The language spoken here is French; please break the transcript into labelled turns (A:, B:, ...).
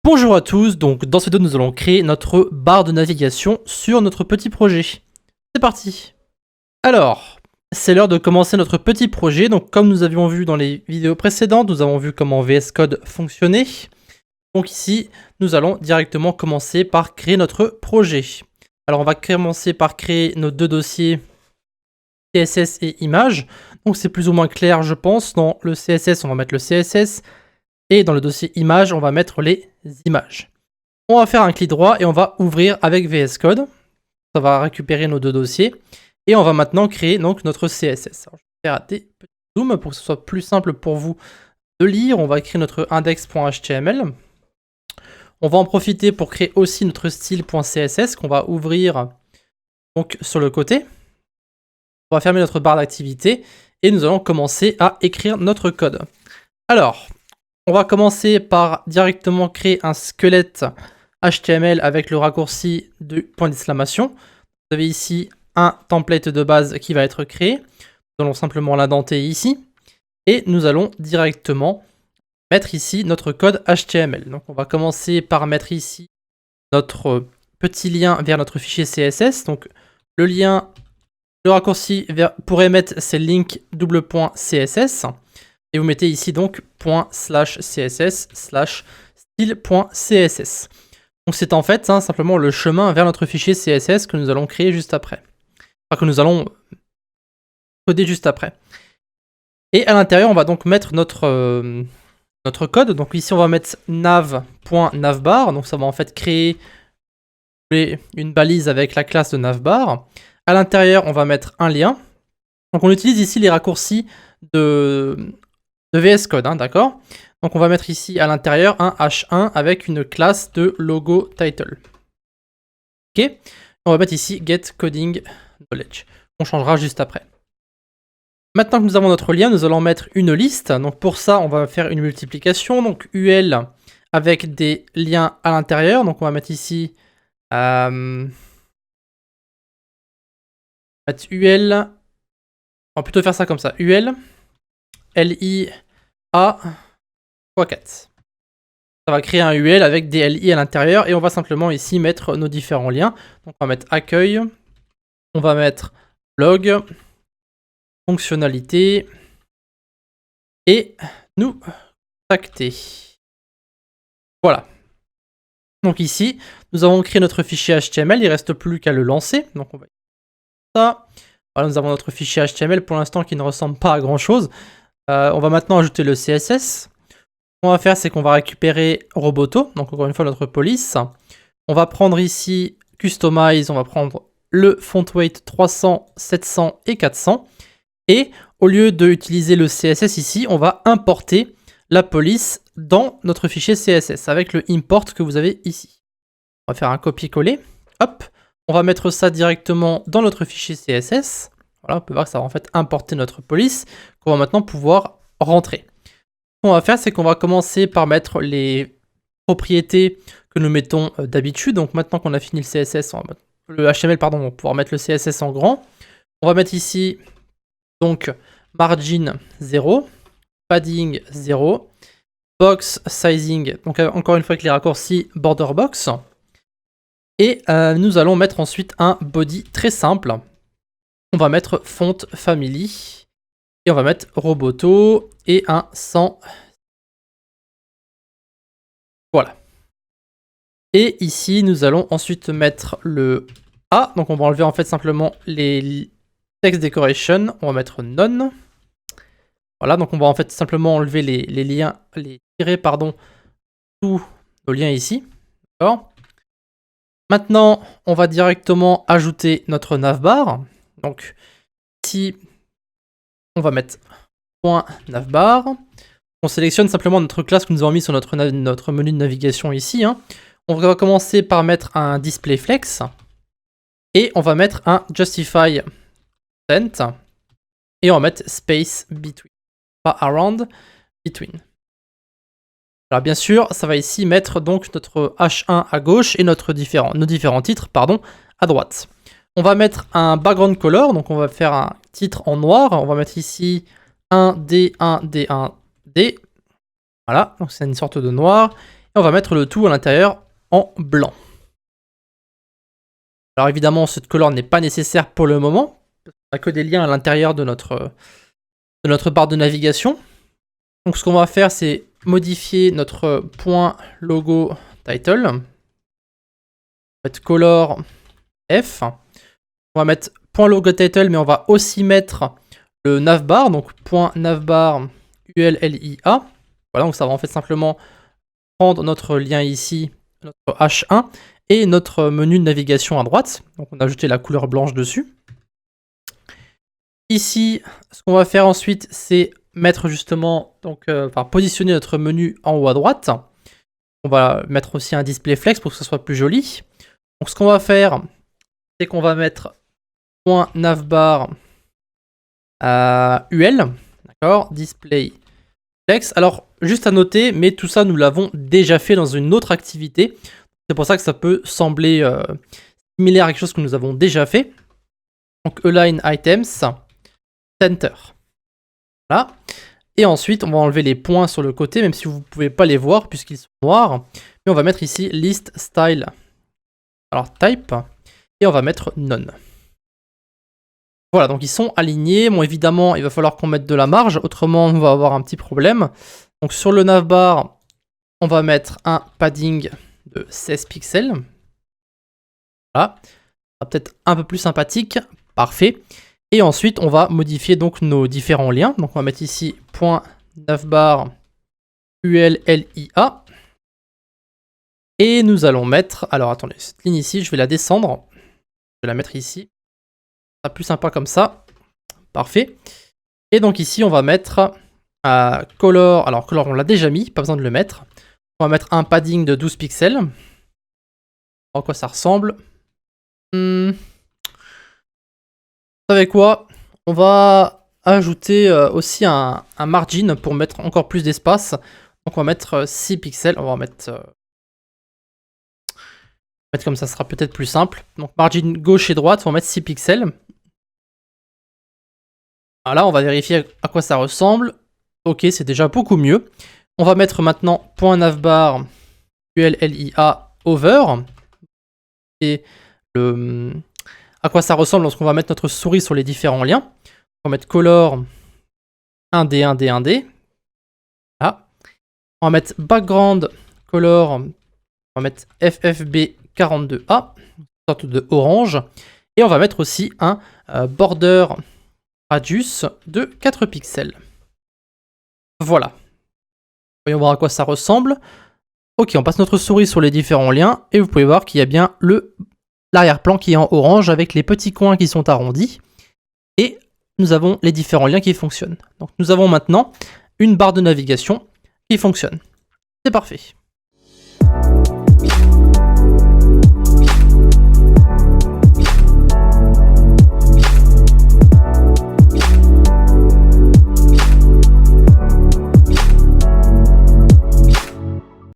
A: Bonjour à tous, donc dans cette vidéo nous allons créer notre barre de navigation sur notre petit projet. C'est parti. Alors, c'est l'heure de commencer notre petit projet. Donc comme nous avions vu dans les vidéos précédentes, nous avons vu comment VS Code fonctionnait. Donc ici, nous allons directement commencer par créer notre projet. Alors on va commencer par créer nos deux dossiers CSS et images. Donc c'est plus ou moins clair je pense. Dans le CSS, on va mettre le CSS. Et dans le dossier images, on va mettre les images. On va faire un clic droit et on va ouvrir avec VS Code. Ça va récupérer nos deux dossiers. Et on va maintenant créer donc notre CSS. Alors, je vais faire des petits zooms pour que ce soit plus simple pour vous de lire. On va créer notre index.html. On va en profiter pour créer aussi notre style.css qu'on va ouvrir donc sur le côté. On va fermer notre barre d'activité et nous allons commencer à écrire notre code. Alors, on va commencer par directement créer un squelette HTML avec le raccourci du point d'exclamation. Vous avez ici un template de base qui va être créé. Nous allons simplement l'indenter ici. Et nous allons directement mettre ici notre code HTML. Donc on va commencer par mettre ici notre petit lien vers notre fichier CSS. Donc le lien, le raccourci pour émettre c'est link :CSS. Et vous mettez ici donc ./css/style.css. Donc c'est en fait simplement le chemin vers notre fichier CSS que nous allons créer juste après. Enfin que nous allons coder juste après. Et à l'intérieur, on va donc mettre notre code. Donc ici, on va mettre nav.navbar. Donc ça va en fait créer une balise avec la classe de navbar. À l'intérieur, on va mettre un lien. Donc on utilise ici les raccourcis de VS Code, d'accord. Donc on va mettre ici à l'intérieur un h1 avec une classe de logo title. Ok. On va mettre ici get coding knowledge. On changera juste après. Maintenant que nous avons notre lien, nous allons mettre une liste. Donc pour ça, on va faire une multiplication. Donc UL avec des liens à l'intérieur. Donc on va mettre ici UL. On va plutôt faire ça comme ça. UL LI A x 4. Ça va créer un UL avec des LI à l'intérieur et on va simplement ici mettre nos différents liens. Donc on va mettre accueil, on va mettre blog, fonctionnalité et nous contacter. Voilà. Donc ici, nous avons créé notre fichier HTML, il ne reste plus qu'à le lancer. Donc on va ça. Voilà, nous avons notre fichier HTML pour l'instant qui ne ressemble pas à grand chose. On va maintenant ajouter le CSS. Ce qu'on va faire, c'est qu'on va récupérer Roboto, donc encore une fois notre police. On va prendre ici Customize, on va prendre le font weight 300, 700 et 400. Et au lieu d'utiliser le CSS ici, on va importer la police dans notre fichier CSS avec le import que vous avez ici. On va faire un copier-coller. Hop, on va mettre ça directement dans notre fichier CSS. Voilà, on peut voir que ça va en fait importer notre police qu'on va maintenant pouvoir rentrer. Ce qu'on va faire, c'est qu'on va commencer par mettre les propriétés que nous mettons d'habitude. Donc maintenant qu'on a fini le CSS, le HTML, pardon, on va pouvoir mettre le CSS en grand. On va mettre ici donc margin 0, padding 0, box sizing, donc encore une fois avec les raccourcis border box. Et nous allons mettre ensuite un body très simple. On va mettre font family et on va mettre Roboto et un 100. Voilà. Et ici, nous allons ensuite mettre le A. Donc on va enlever en fait simplement les text decoration. On va mettre none. Voilà, donc on va en fait simplement enlever les liens, les tirer, pardon, tous nos liens ici. D'accord. Maintenant, on va directement ajouter notre navbar. Donc ici, on va mettre .navbar. On sélectionne simplement notre classe que nous avons mis sur notre menu de navigation ici. On va commencer par mettre un display flex. Et on va mettre un justify sent. Et on va mettre space between. Pas around, between. Alors bien sûr, ça va ici mettre donc notre H1 à gauche et nos différents titres à droite. On va mettre un background color, donc on va faire un titre en noir. On va mettre ici 1D, 1D, 1D. Voilà, donc c'est une sorte de noir. Et on va mettre le tout à l'intérieur en blanc. Alors évidemment, cette color n'est pas nécessaire pour le moment. On n'a que des liens à l'intérieur de notre barre de navigation. Donc ce qu'on va faire, c'est modifier notre point logo title. On va mettre color F. On va mettre point logo title, mais on va aussi mettre le navbar, donc point navbar ULLIA. Voilà, donc ça va en fait simplement prendre notre lien ici, notre H1, et notre menu de navigation à droite. Donc on a ajouté la couleur blanche dessus. Ici, ce qu'on va faire ensuite, c'est mettre justement, donc, positionner notre menu en haut à droite. On va mettre aussi un display flex pour que ce soit plus joli. Donc ce qu'on va faire, c'est qu'on va mettre .navbar UL, d'accord, display flex. Alors juste à noter, mais tout ça nous l'avons déjà fait dans une autre activité. C'est pour ça que ça peut sembler similaire à quelque chose que nous avons déjà fait. Donc align items, center. Voilà. Et ensuite, on va enlever les points sur le côté, même si vous ne pouvez pas les voir puisqu'ils sont noirs. Mais on va mettre ici list style. Alors type. Et on va mettre none. Voilà, donc ils sont alignés. Bon, évidemment, il va falloir qu'on mette de la marge. Autrement, on va avoir un petit problème. Donc sur le navbar, on va mettre un padding de 16 pixels. Voilà. Ça sera peut-être un peu plus sympathique. Parfait. Et ensuite, on va modifier donc nos différents liens. Donc, on va mettre ici .navbar ULLIA. Et nous allons mettre... Alors, attendez, cette ligne ici, je vais la descendre. Je vais la mettre ici. Ça sera plus sympa comme ça. Parfait. Et donc ici, on va mettre color. Alors, color, on l'a déjà mis, pas besoin de le mettre. On va mettre un padding de 12 pixels. À quoi ça ressemble? Vous savez quoi? On va ajouter aussi un margin pour mettre encore plus d'espace. Donc on va mettre 6 pixels. On va en mettre, comme ça, ce sera peut-être plus simple. Donc margin gauche et droite, on va mettre 6 pixels. Voilà, on va vérifier à quoi ça ressemble. Ok, c'est déjà beaucoup mieux. On va mettre maintenant .navbar ULLIA over. Et à quoi ça ressemble lorsqu'on va mettre notre souris sur les différents liens. On va mettre color 1D, 1D, 1D. Là. On va mettre background color. On va mettre FFB 42A, une sorte de orange. Et on va mettre aussi un border radius de 4 pixels. Voilà. Voyons voir à quoi ça ressemble. Ok, on passe notre souris sur les différents liens. Et vous pouvez voir qu'il y a bien l'arrière-plan qui est en orange avec les petits coins qui sont arrondis. Et nous avons les différents liens qui fonctionnent. Donc nous avons maintenant une barre de navigation qui fonctionne. C'est parfait.